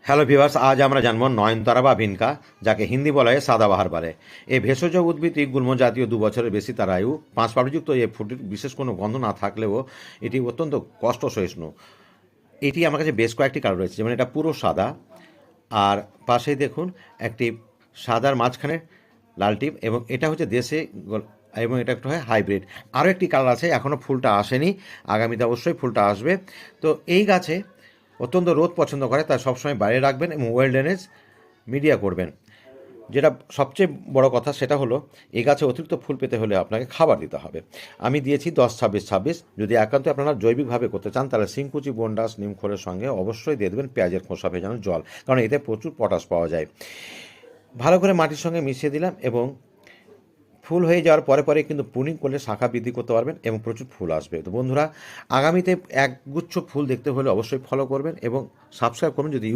Hello viewers, আজ আমরা জানব নয়নতারা বা ভিনকা, যাকে হিন্দি বলা হয় সাদাবাহার বলে। এই ভেষজ উদ্ভিদটি গুল্ম জাতীয়, 2 বছরের বেশি তার আয়ু। 5 পাপড়িযুক্ত এই ফুলটির বিশেষ কোনো গন্ধ না থাকলেও এটি অত্যন্ত কষ্ট সহিষ্ণু। এটি আমার কাছে বেশ কয়েকটি কালার রয়েছে, যেমন এটা পুরো সাদা, আর পাশেই দেখুন একটি সাদার মাঝখানে লাল টিপ, এবং এটা হচ্ছে দেশে এবং এটা একটু হয় হাইব্রিড। আরও একটি কালার আছে, এখনও ফুলটা আসেনি, আগামীতে অবশ্যই ফুলটা আসবে। তো এই গাছে অত্যন্ত রোদ পছন্দ করে, তাই সবসময় বাইরে রাখবেন এবং ওয়েল ড্রেনেজ মিডিয়া করবেন। যেটা সবচেয়ে বড় কথা সেটা হলো, এই গাছে অতিরিক্ত ফুল পেতে হলে আপনাকে খাবার দিতে হবে। আমি দিয়েছি 10-26-26। যদি একান্ত আপনারা জৈবিকভাবে করতে চান, তাহলে শিংকুচি, বন্ডাস, নিমখোলের সঙ্গে অবশ্যই দিয়ে দেবেন পেঁয়াজের খোসা ভেজানো জল, কারণ এতে প্রচুর পটাশ পাওয়া যায়। ভালো করে মাটির সঙ্গে মিশিয়ে দিলাম, এবং ফুল হয়ে যাওয়ার পরে পরে কিন্তু প্রুনিং করলে শাখা বৃদ্ধি করতে পারবেন এবং প্রচুর ফুল আসবে। তো বন্ধুরা, আগামীতে একগুচ্ছ ফুল দেখতে হলে অবশ্যই ফলো করবেন এবং সাবস্ক্রাইব করবেন যদি